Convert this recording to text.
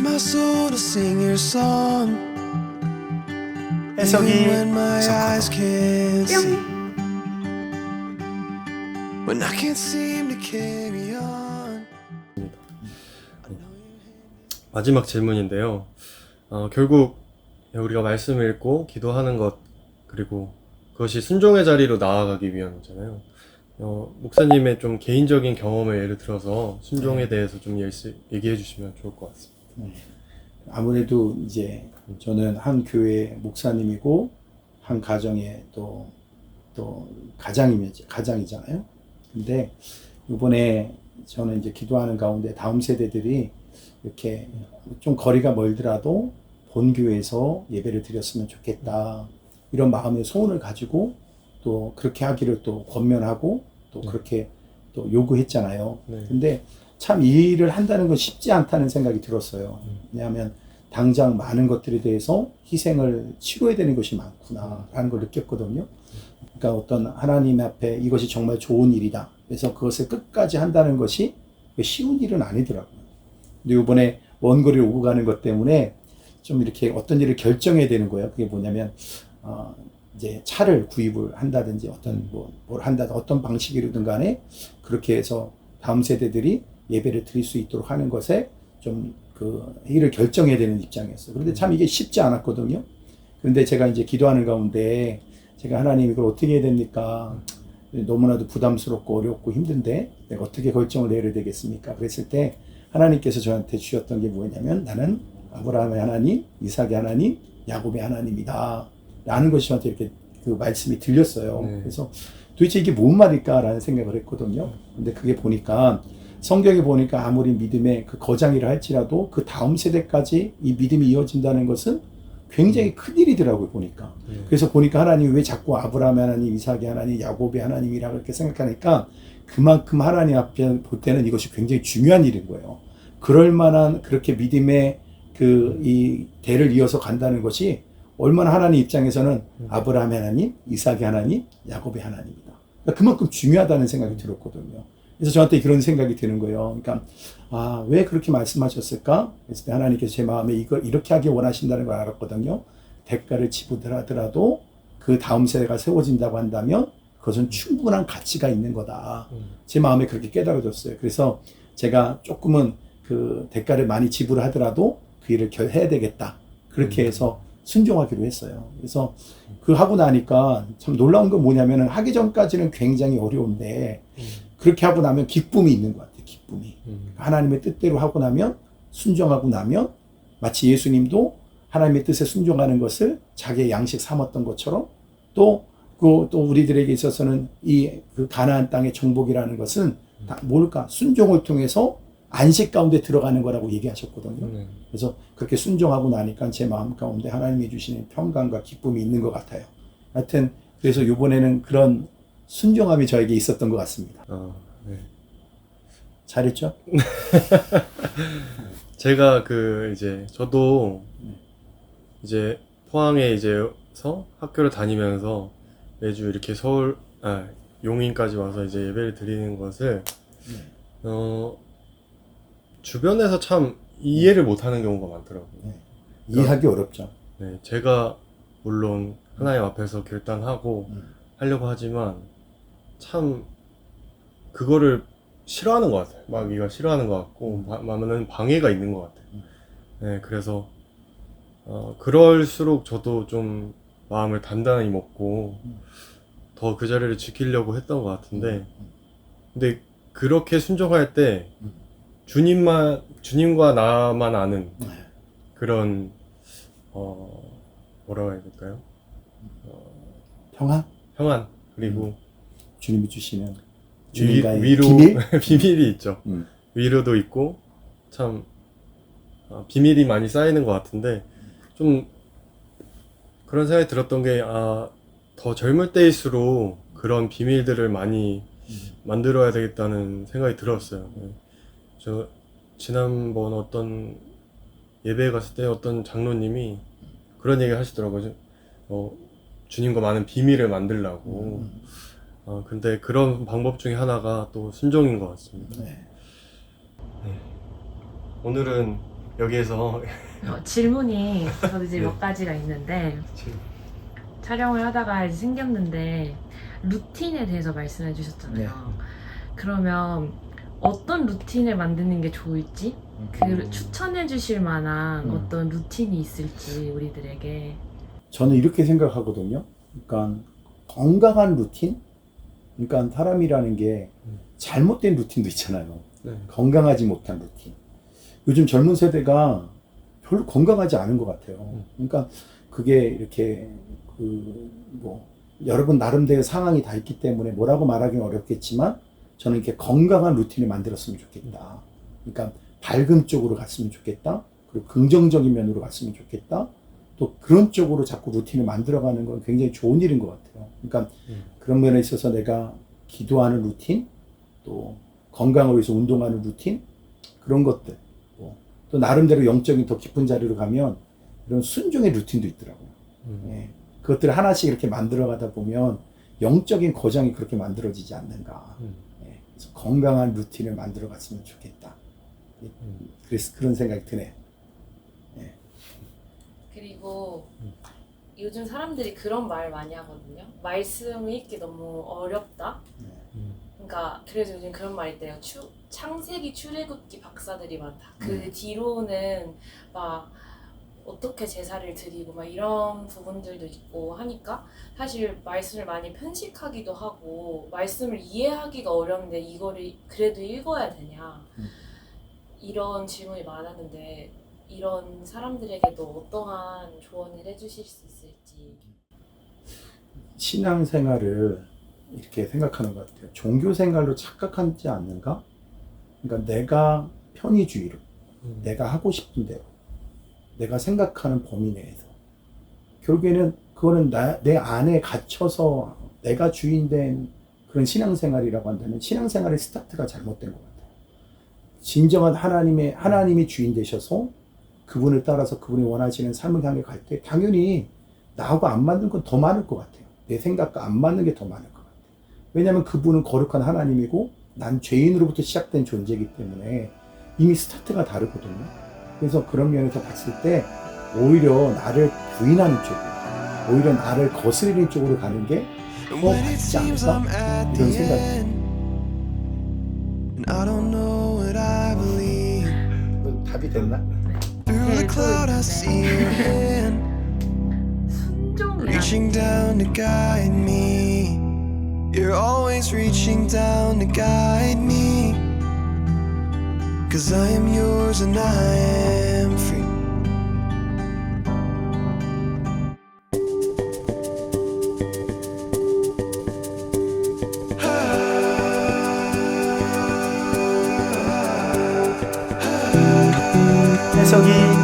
my soul to sing your song. 해석이 Even when my eyes 있었거든. can't see. When I can't seem to carry on. 마지막 질문인데요. 결국 우리가 말씀을 읽고 기도하는 것, 그리고 그것이 순종의 자리로 나아가기 위함이잖아요. 목사님의 좀 개인적인 경험을 예를 들어서 순종에 대해서 좀 얘기해 주시면 좋을 것 같습니다. 아무래도 이제 저는 한 교회 목사님이고 한 가정의 또 가장이잖아요. 근데 이번에 저는 이제 기도하는 가운데 다음 세대들이 이렇게 좀 거리가 멀더라도 본 교회에서 예배를 드렸으면 좋겠다, 이런 마음의 소원을 가지고 또 그렇게 하기를 또 권면하고 또 그렇게 또 요구했잖아요. 네. 근데 참 이 일을 한다는 건 쉽지 않다는 생각이 들었어요. 왜냐하면 당장 많은 것들에 대해서 희생을 치러야 되는 것이 많구나라는 걸 느꼈거든요. 그러니까 어떤 하나님 앞에 이것이 정말 좋은 일이다, 그래서 그것을 끝까지 한다는 것이 쉬운 일은 아니더라고요. 근데 이번에 먼 거리를 오고 가는 것 때문에 좀 이렇게 어떤 일을 결정해야 되는 거예요. 그게 뭐냐면 이제 차를 구입을 한다든지 어떤 뭘 한다든지 어떤 방식이든 간에 그렇게 해서 다음 세대들이 예배를 드릴 수 있도록 하는 것에 좀 그 일을 결정해야 되는 입장이었어요. 그런데 참 이게 쉽지 않았거든요. 그런데 제가 이제 기도하는 가운데 제가 하나님 이걸 어떻게 해야 됩니까? 너무나도 부담스럽고 어렵고 힘든데 내가 어떻게 결정을 내려야 되겠습니까? 그랬을 때 하나님께서 저한테 주셨던 게 뭐냐면, 나는 아브라함의 하나님, 이삭의 하나님, 야곱의 하나님이다 라는 것이 저한테 이렇게 그 말씀이 들렸어요. 그래서 도대체 이게 뭔 말일까라는 생각을 했거든요. 근데 그게 보니까 성경에 보니까 아무리 믿음의 그 거장이라 할지라도 그 다음 세대까지 이 믿음이 이어진다는 것은 굉장히 큰 일이더라고요, 보니까. 그래서 보니까 하나님이 왜 자꾸 아브라함의 하나님, 이삭의 하나님, 야곱의 하나님이라고 이렇게 생각하니까 그만큼 하나님 앞에 볼 때는 이것이 굉장히 중요한 일인 거예요. 그럴 만한 그렇게 믿음의 이 대를 이어서 간다는 것이 얼마나 하나님 입장에서는 아브라함의 하나님, 이삭의 하나님, 야곱의 하나님이다. 그러니까 그만큼 중요하다는 생각이 들었거든요. 그래서 저한테 그런 생각이 드는 거예요. 그러니까 왜 그렇게 말씀하셨을까? 그래서 하나님께서 제 마음에 이걸 이렇게 하기 원하신다는 걸 알았거든요. 대가를 지불하더라도 그 다음 세대가 세워진다고 한다면 그것은 충분한 가치가 있는 거다. 제 마음에 그렇게 깨달아졌어요. 그래서 제가 조금은 그 대가를 많이 지불하더라도 그 일을 해야 되겠다, 그렇게 해서 순종하기로 했어요. 그래서 그 하고 나니까 참 놀라운 건 뭐냐면은 하기 전까지는 굉장히 어려운데 그렇게 하고 나면 기쁨이 있는 것 같아요. 기쁨이. 하나님의 뜻대로 하고 나면, 순종하고 나면 마치 예수님도 하나님의 뜻에 순종하는 것을 자기의 양식 삼았던 것처럼 또 우리들에게 있어서는 그 가나안 땅의 정복이라는 것은 다 뭘까? 순종을 통해서 안식 가운데 들어가는 거라고 얘기하셨거든요. 그래서 그렇게 순종하고 나니까 제 마음 가운데 하나님이 주시는 평강과 기쁨이 있는 것 같아요. 하여튼 그래서 이번에는 그런 순종함이 저에게 있었던 것 같습니다. 네. 잘했죠? 제가 저도 이제 포항에 이제서 학교를 다니면서 매주 이렇게 용인까지 와서 이제 예배를 드리는 것을 주변에서 참 이해를 못하는 경우가 많더라고요. 이해하기 어렵죠. 네, 제가 물론 하나님 앞에서 결단하고 하려고 하지만 참 그거를 싫어하는 것 같아요. 마귀가 싫어하는 것 같고 많은 방해가 있는 것 같아요. 네, 그래서 그럴수록 저도 좀 마음을 단단히 먹고 더 그 자리를 지키려고 했던 것 같은데, 근데 그렇게 순종할 때 주님과 나만 아는 그런 뭐라고 해야 될까요? 평안, 그리고 주님이 주시는 위로 비밀? 비밀이 있죠. 위로도 있고 참 비밀이 많이 쌓이는 것 같은데, 좀 그런 생각이 들었던 게 더 젊을 때일수록 그런 비밀들을 많이 만들어야 되겠다는 생각이 들었어요. 저 지난번 어떤 예배에 갔을 때 어떤 장로님이 그런 얘기 하시더라고요. 주님과 많은 비밀을 만들라고. 근데 그런 방법 중에 하나가 또 순종인 것 같습니다. 네. 오늘은 여기에서 질문이 저도 이제 네. 몇 가지가 있는데 촬영을 하다가 이제 생겼는데 루틴에 대해서 말씀해 주셨잖아요. 네. 그러면 어떤 루틴을 만드는 게 좋을지 그 추천해 주실 만한 어떤 루틴이 있을지 우리들에게. 저는 이렇게 생각하거든요. 그러니까 건강한 루틴? 그러니까 사람이라는 게 잘못된 루틴도 있잖아요. 네. 건강하지 못한 루틴. 요즘 젊은 세대가 별로 건강하지 않은 것 같아요. 그러니까 그게 이렇게 여러분 나름대로 상황이 다 있기 때문에 뭐라고 말하기는 어렵겠지만 저는 이렇게 건강한 루틴을 만들었으면 좋겠다. 그러니까 밝은 쪽으로 갔으면 좋겠다. 그리고 긍정적인 면으로 갔으면 좋겠다. 또 그런 쪽으로 자꾸 루틴을 만들어가는 건 굉장히 좋은 일인 것 같아요. 그러니까 그런 면에 있어서 내가 기도하는 루틴, 또 건강을 위해서 운동하는 루틴, 그런 것들, 또 나름대로 영적인 더 깊은 자리로 가면 이런 순종의 루틴도 있더라고요. 예, 그것들을 하나씩 이렇게 만들어가다 보면 영적인 거장이 그렇게 만들어지지 않는가. 예, 그래서 건강한 루틴을 만들어갔으면 좋겠다. 그래서 그런 생각이 드네요. 예. 그리고 요즘 사람들이 그런 말 많이 하거든요. 말씀 읽기 너무 어렵다. 그러니까 그래서 요즘 그런 말이 있대요. 창세기 출애굽기 박사들이 많다. 그 뒤로는 막 어떻게 제사를 드리고 막 이런 부분들도 있고 하니까 사실 말씀을 많이 편식하기도 하고 말씀을 이해하기가 어려운데 이거를 그래도 읽어야 되냐 이런 질문이 많았는데 이런 사람들에게도 어떠한 조언을 해주실 수 있을지. 신앙생활을 이렇게 생각하는 것 같아요. 종교생활로 착각하지 않는가? 그러니까 내가 편의주의로, 내가 하고 싶은 대로, 내가 생각하는 범위 내에서. 결국에는 그거는 내 안에 갇혀서 내가 주인된 그런 신앙생활이라고 한다면 신앙생활의 스타트가 잘못된 것 같아요. 진정한 하나님이 주인 되셔서 그분을 따라서 그분이 원하시는 삶을 향해 갈 때 당연히 나하고 안 맞는 건 더 많을 것 같아요. 내 생각과 안 맞는 게 더 많을 것 같아요. 왜냐하면 그분은 거룩한 하나님이고 난 죄인으로부터 시작된 존재이기 때문에 이미 스타트가 다르거든요. 그래서 그런 면에서 봤을 때 오히려 나를 부인하는 쪽으로, 오히려 나를 거스르는 쪽으로 가는 게 더 And when it 맞지 seems 않을까? I'm at 이런 the 생각이 end and I don't know what I believe. 들어요. 답이 됐나? Through the 네, cloud I see your hand 순종이라는 reaching down to guide me. You're always reaching down to guide me. 'Cause I am yours and I am free. 해석이